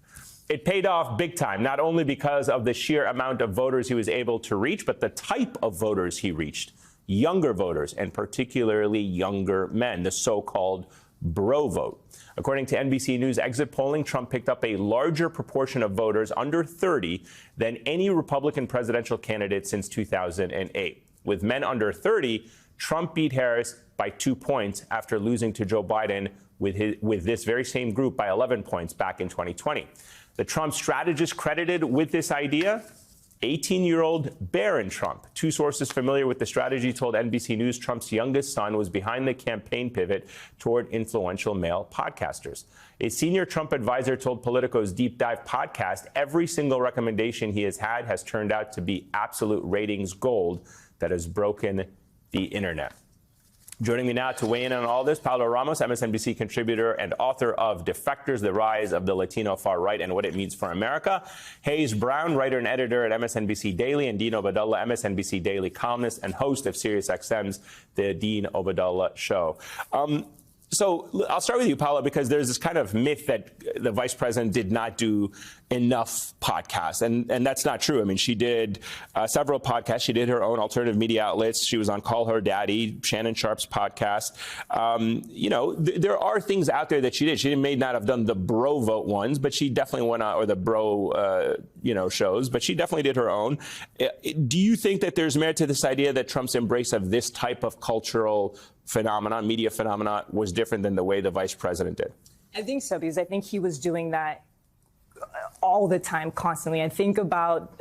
It paid off big time, not only because of the sheer amount of voters he was able to reach, but the type of voters he reached. Younger voters, and particularly younger men, the so-called bro vote. According to NBC News exit polling, Trump picked up a larger proportion of voters under 30 than any Republican presidential candidate since 2008. With men under 30, Trump beat Harris by 2 points after losing to Joe Biden with this very same group by 11 points back in 2020. The Trump strategist credited with this idea, 18-year-old Barron Trump. Two sources familiar with the strategy told NBC News Trump's youngest son was behind the campaign pivot toward influential male podcasters. A senior Trump advisor told Politico's Deep Dive podcast every single recommendation he has had has turned out to be absolute ratings gold that has broken the internet. Joining me now to weigh in on all this, Paulo Ramos, MSNBC contributor and author of Defectors, The Rise of the Latino Far Right and What It Means for America. Hayes Brown, writer and editor at MSNBC Daily, and Dean Obeidallah, MSNBC Daily columnist and host of SiriusXM's The Dean Obeidallah Show. So I'll start with you, Paula, because there's this kind of myth that the vice president did not do enough podcasts. And that's not true. I mean, she did several podcasts. She did her own alternative media outlets. She was on Call Her Daddy, Shannon Sharp's podcast. There are things out there that she did. She may not have done the bro vote ones, but she definitely went on, or the bro, shows, but she definitely did her own. Do you think that there's merit to this idea that Trump's embrace of this type of cultural phenomenon, media phenomenon, was different than the way the vice president did? I think so, because I think he was doing that all the time, constantly. I think about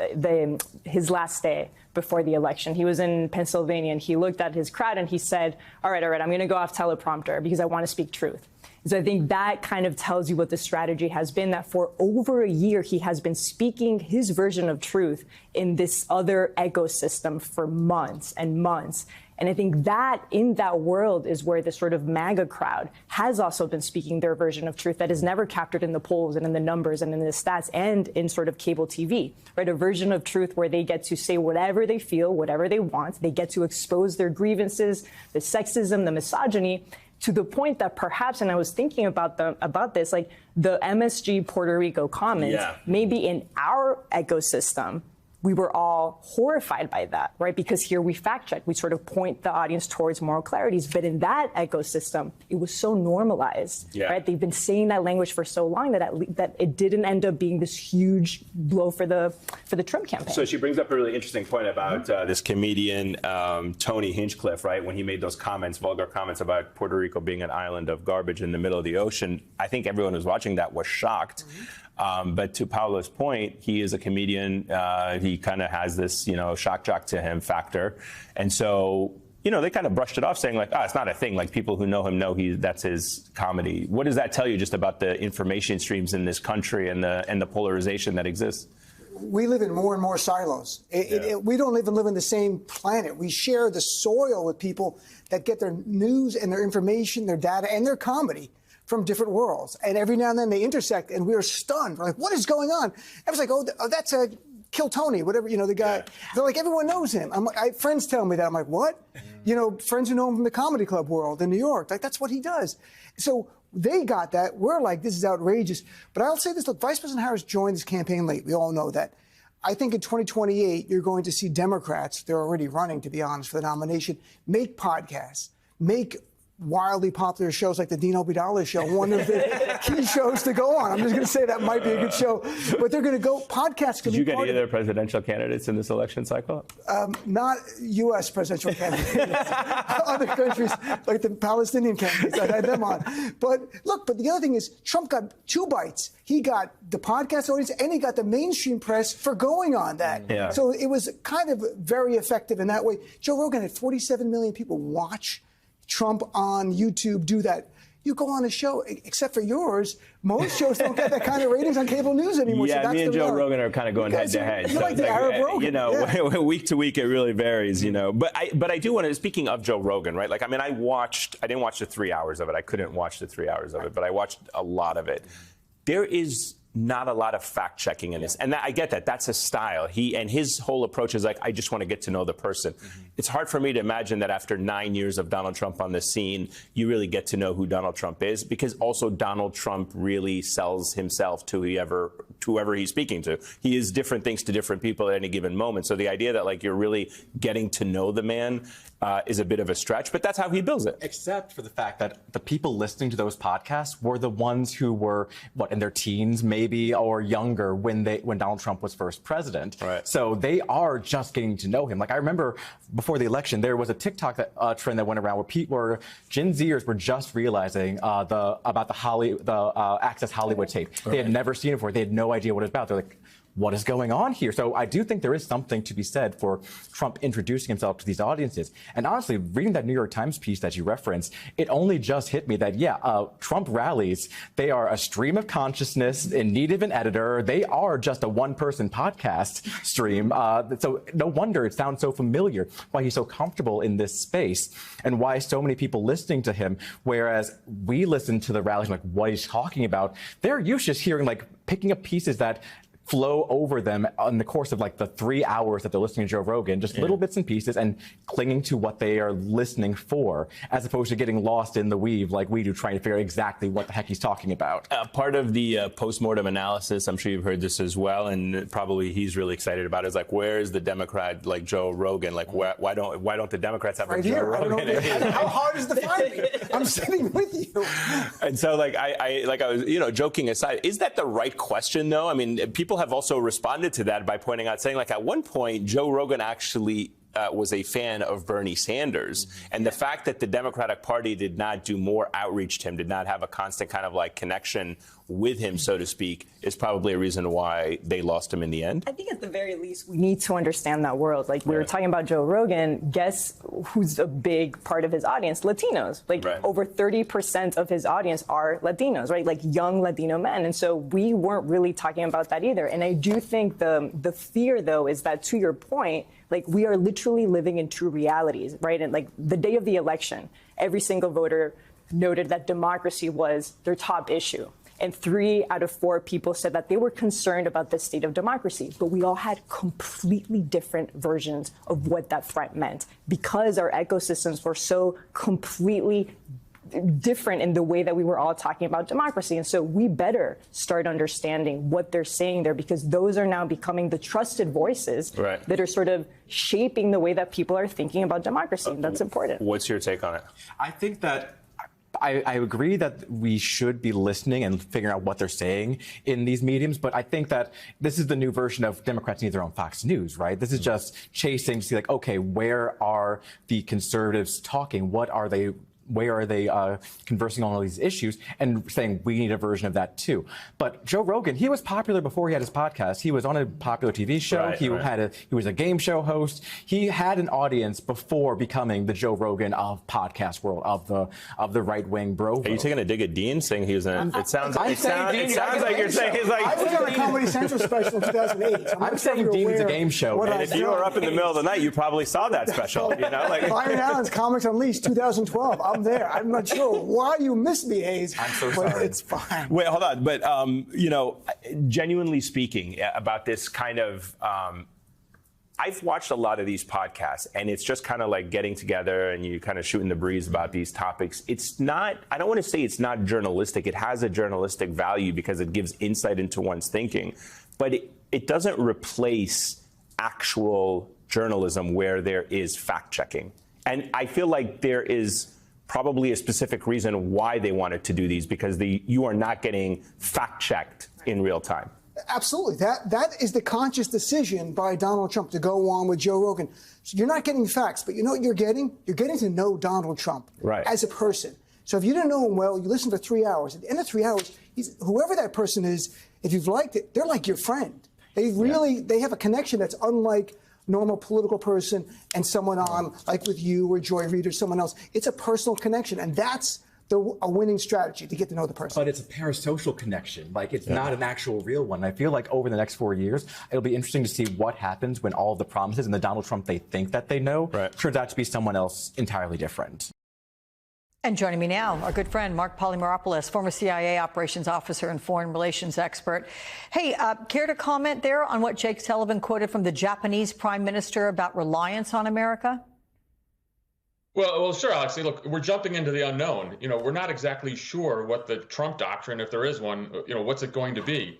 his last day before the election. He was in Pennsylvania and he looked at his crowd and he said, all right, I'm going to go off teleprompter because I want to speak truth. So I think that kind of tells you what the strategy has been, that for over a year, he has been speaking his version of truth in this other ecosystem for months and months. And I think that in that world is where the sort of MAGA crowd has also been speaking their version of truth that is never captured in the polls and in the numbers and in the stats and in sort of cable TV, right? A version of truth where they get to say whatever they feel, whatever they want. They get to expose their grievances, the sexism, the misogyny, to the point that perhaps, and I was thinking about this, like the MSG Puerto Rico comments, maybe in our ecosystem, we were all horrified by that, right? Because here we fact check, we sort of point the audience towards moral clarities. But in that ecosystem, it was so normalized, right? They've been saying that language for so long that it didn't end up being this huge blow for the Trump campaign. So she brings up a really interesting point about this comedian Tony Hinchcliffe, right? When he made those comments, vulgar comments about Puerto Rico being an island of garbage in the middle of the ocean. I think everyone who's watching that was shocked. But to Paulo's point, he is a comedian. He kind of has this, shock jock to him factor. And so, they kind of brushed it off saying like, it's not a thing. Like people who know him know that's his comedy. What does that tell you just about the information streams in this country and the polarization that exists? We live in more and more silos. We don't even live in the same planet. We share the soil with people that get their news and their information, their data, and their comedy from different worlds. And every now and then they intersect and we are stunned. We're like, what is going on? I was like, that's a Kill Tony, whatever, the guy. Yeah. They're like, everyone knows him. Friends tell me that. I'm like, what? Friends who know him from the comedy club world in New York. Like, that's what he does. So they got that. We're like, this is outrageous. But I'll say this, look, Vice President Harris joined this campaign late. We all know that. I think in 2028, you're going to see Democrats, they're already running, to be honest, for the nomination, make podcasts, make wildly popular shows like the Dean Obeidallah show, one of the key shows to go on. I'm just going to say that might be a good show. But they're going to go, podcasts can Did you be get part either presidential candidates in this election cycle? not U.S. presidential candidates. Other countries, like the Palestinian candidates, I had them on. But look, but the other thing is Trump got 2 bites. He got the podcast audience and he got the mainstream press for going on that. Yeah. So it was kind of very effective in that way. Joe Rogan had 47 million people watch Trump on YouTube do that. You go on a show, except for yours, most shows don't get that kind of ratings on cable news anymore. Yeah, so that's me and the Joe reality. Rogan are kind of going head to head. You're like the Arab Rogan. You know, yeah. week to week, it really varies, you know. But I do want to, speaking of Joe Rogan, right? Like, I mean, I didn't watch the 3 hours of it. I couldn't watch the 3 hours of it, but I watched a lot of it. There is not a lot of fact checking in this. And I get that. That's his style. His whole approach is like, I just want to get to know the person. It's hard for me to imagine that after 9 years of Donald Trump on the scene, you really get to know who Donald Trump is, because also Donald Trump really sells himself to whoever he's speaking to. He is different things to different people at any given moment. So the idea that like you're really getting to know the man is a bit of a stretch, but that's how he builds it. Except for the fact that the people listening to those podcasts were the ones who were, in their teens maybe or younger when Donald Trump was first president. Right. So they are just getting to know him. Like I remember before the election, there was a TikTok trend that went around where Gen Zers were just realizing about the Access Hollywood tape. They had never seen it before. They had no idea what it was about. They're like, what is going on here? So I do think there is something to be said for Trump introducing himself to these audiences. And honestly, reading that New York Times piece that you referenced, it only just hit me that, Trump rallies, they are a stream of consciousness in need of an editor. They are just a one-person podcast stream. So no wonder it sounds so familiar, why he's so comfortable in this space and why so many people listening to him, whereas we listen to the rallies like what he's talking about, they're used to just hearing picking up pieces that flow over them in the course of the 3 hours that they're listening to Joe Rogan, just little bits and pieces and clinging to what they are listening for, as opposed to getting lost in the weave like we do, trying to figure out exactly what the heck he's talking about. Part of the postmortem analysis, I'm sure you've heard this as well, and probably he's really excited about it, is where is the Democrat like Joe Rogan? Why don't the Democrats have a Joe Rogan? How hard is the find? I'm sitting with you. And so I was, joking aside, is that the right question though? I mean, people have also responded to that by pointing out, saying at one point, Joe Rogan actually was a fan of Bernie Sanders. And the fact that the Democratic Party did not do more outreach to him, did not have a constant kind of connection with him, so to speak, is probably a reason why they lost him in the end. I think at the very least, we need to understand that world. We were talking about Joe Rogan. Guess who's a big part of his audience? Latinos. Over 30% of his audience are Latinos, right? Young Latino men. And so we weren't really talking about that either. And I do think the fear, though, is that, to your point, we are literally living in two realities, right? And the day of the election, every single voter noted that democracy was their top issue. And 3 out of 4 people said that they were concerned about the state of democracy. But we all had completely different versions of what that threat meant, because our ecosystems were so completely different in the way that we were all talking about democracy. And so we better start understanding what they're saying there, because those are now becoming the trusted voices that are sort of shaping the way that people are thinking about democracy. And that's important. What's your take on it? I think that I agree that we should be listening and figuring out what they're saying in these mediums, but I think that this is the new version of Democrats need their own Fox News, right? This is just chasing to see okay, where are the conservatives talking? Where are they conversing on all these issues, and saying we need a version of that too. But Joe Rogan, he was popular before he had his podcast. He was on a popular TV show. He was a game show host. He had an audience before becoming the Joe Rogan of podcast world, of the right wing bro vote. Are you taking a dig at Dean, saying he was in? It sounds like you're saying he's I was on a Comedy Central special in 2008. So I'm saying Dean's a game show. And if you were up in the middle of the night, you probably saw that special. Byron Allen's Comics Unleashed 2012. I'm there. I'm not sure why you missed me, Hayes. I'm so sorry. It's fine. Wait, hold on. But, genuinely speaking about this kind of, I've watched a lot of these podcasts, and it's just kind of getting together and you kind of shooting the breeze about these topics. It's not, I don't want to say it's not journalistic. It has a journalistic value because it gives insight into one's thinking, but it doesn't replace actual journalism where there is fact checking. And I feel like there is probably a specific reason why they wanted to do these, because you are not getting fact-checked in real time. Absolutely. That is the conscious decision by Donald Trump to go on with Joe Rogan. So you're not getting facts, but you know what you're getting? You're getting to know Donald Trump as a person. So if you didn't know him well, you listen for 3 hours. At the end of 3 hours, whoever that person is, if you've liked it, they're like your friend. They have a connection that's unlike normal political person and someone on, like with you or Joy Reid or someone else. It's a personal connection, and that's a winning strategy to get to know the person. But it's a parasocial connection. Like, it's not an actual real one. I feel like over the next 4 years, it'll be interesting to see what happens when all of the promises and the Donald Trump they think that they know turns out to be someone else entirely different. And joining me now, our good friend, Mark Polymeropoulos, former CIA operations officer and foreign relations expert. Hey, care to comment there on what Jake Sullivan quoted from the Japanese prime minister about reliance on America? Well, sure, Alex. Look, we're jumping into the unknown. We're not exactly sure what the Trump doctrine, if there is one, what's it going to be?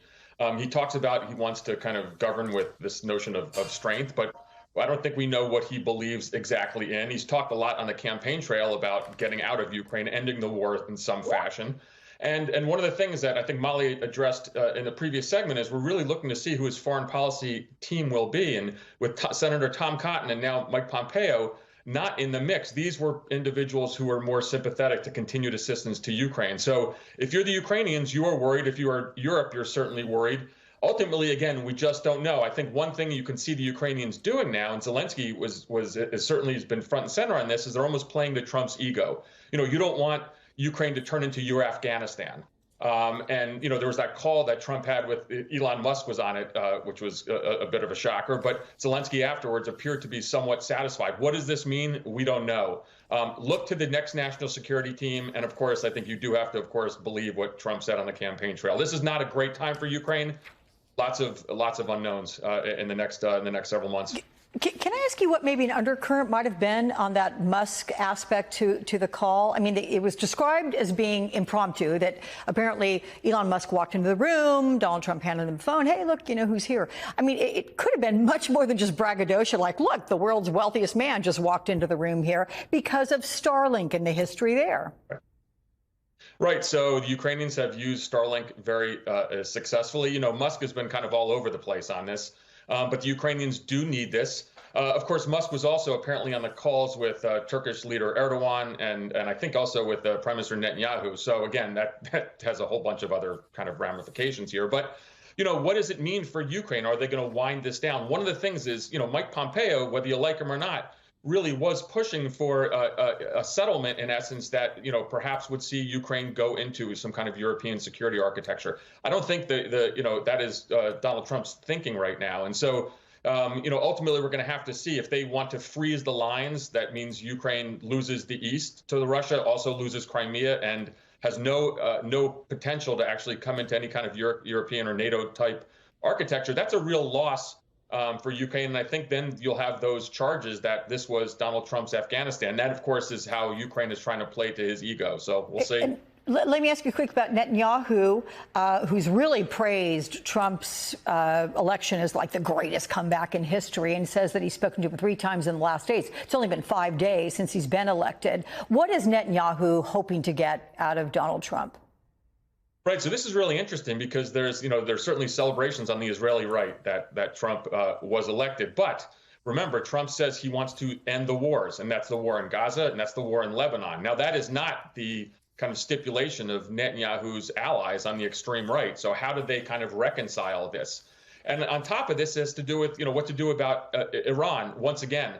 He talks about he wants to kind of govern with this notion of strength, but I don't think we know what he believes exactly in. He's talked a lot on the campaign trail about getting out of Ukraine, ending the war in some fashion. And one of the things that I think Molly addressed in the previous segment is we're really looking to see who his foreign policy team will be. And with Senator Tom Cotton and now Mike Pompeo not in the mix, these were individuals who were more sympathetic to continued assistance to Ukraine. So if you're the Ukrainians, you are worried. If you are Europe, you're certainly worried. Ultimately, again, we just don't know. I think one thing you can see the Ukrainians doing now, and Zelensky certainly has been front and center on this, is they're almost playing to Trump's ego. You don't want Ukraine to turn into your Afghanistan. And there was that call that Trump had with Elon Musk was on it, which was a bit of a shocker. But Zelensky afterwards appeared to be somewhat satisfied. What does this mean? We don't know. Look to the next national security team. And of course, I think you do have to, of course, believe what Trump said on the campaign trail. This is not a great time for Ukraine. Lots of unknowns in the next several months. Can I ask you what maybe an undercurrent might have been on that Musk aspect to the call? I mean, it was described as being impromptu, that apparently Elon Musk walked into the room, Donald Trump handed him the phone, hey, look, who's here? I mean, it could have been much more than just braggadocio, like, look, the world's wealthiest man just walked into the room here because of Starlink and the history there. Right. So the Ukrainians have used Starlink very successfully. Musk has been kind of all over the place on this. But the Ukrainians do need this. Of course, Musk was also apparently on the calls with Turkish leader Erdogan and I think also with Prime Minister Netanyahu. So again, that has a whole bunch of other kind of ramifications here. But, what does it mean for Ukraine? Are they going to wind this down? One of the things is, Mike Pompeo, whether you like him or not, really was pushing for a settlement, in essence, that perhaps would see Ukraine go into some kind of European security architecture. I don't think that is Donald Trump's thinking right now. And so, ultimately, we're going to have to see if they want to freeze the lines. That means Ukraine loses the east to Russia, also loses Crimea, and has no potential to actually come into any kind of European or NATO type architecture. That's a real loss for Ukraine. And I think then you'll have those charges that this was Donald Trump's Afghanistan. That, of course, is how Ukraine is trying to play to his ego. So we'll see. And let me ask you quick about Netanyahu, who's really praised Trump's election as like the greatest comeback in history, and says that he's spoken to him 3 times in the last days. It's only been 5 days since he's been elected. What is Netanyahu hoping to get out of Donald Trump? Right. So this is really interesting because there's certainly celebrations on the Israeli right that Trump was elected. But remember, Trump says he wants to end the wars, and that's the war in Gaza and that's the war in Lebanon. Now, that is not the kind of stipulation of Netanyahu's allies on the extreme right. So how do they kind of reconcile this? And on top of this has to do with, what to do about Iran. Once again,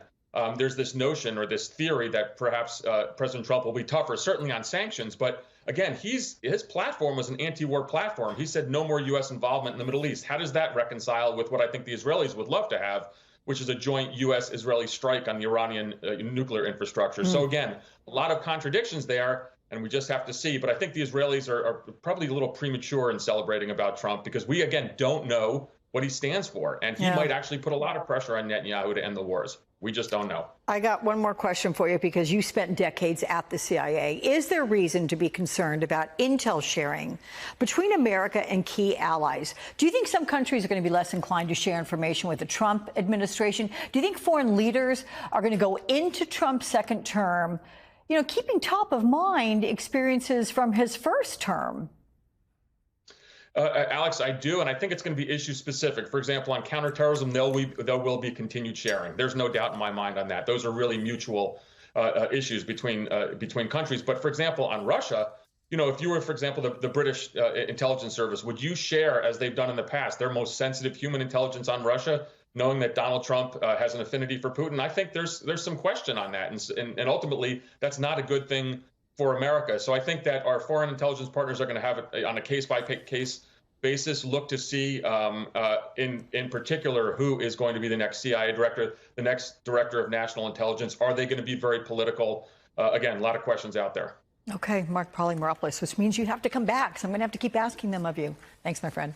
there's this notion or this theory that perhaps President Trump will be tougher, certainly on sanctions. But again, his platform was an anti-war platform. He said no more U.S. involvement in the Middle East. How does that reconcile with what I think the Israelis would love to have, which is a joint U.S.-Israeli strike on the Iranian nuclear infrastructure? So again, a lot of contradictions there, and we just have to see. But I think the Israelis are probably a little premature in celebrating about Trump because we, again, don't know what he stands for. And he might actually put a lot of pressure on Netanyahu to end the wars. We just don't know. I got one more question for you because you spent decades at the CIA. Is there reason to be concerned about intel sharing between America and key allies? Do you think some countries are going to be less inclined to share information with the Trump administration? Do you think foreign leaders are going to go into Trump's second term keeping top of mind experiences from his first term. Alex, I do, and I think it's going to be issue specific. For example, on counterterrorism, there will be continued sharing. There's no doubt in my mind on that. Those are really mutual issues between countries. But for example, on Russia, if you were, for example, the British intelligence service, would you share, as they've done in the past, their most sensitive human intelligence on Russia, knowing that Donald Trump has an affinity for Putin? I think there's some question on that, and ultimately that's not a good thing for America. So I think that our foreign intelligence partners are going to have it on a case-by-case basis, look to see in particular who is going to be the next CIA director, the next director of national intelligence. Are they going to be very political? Again, a lot of questions out there. Okay, Mark Polymeropoulos, which means you have to come back. So I'm going to have to keep asking them of you. Thanks, my friend.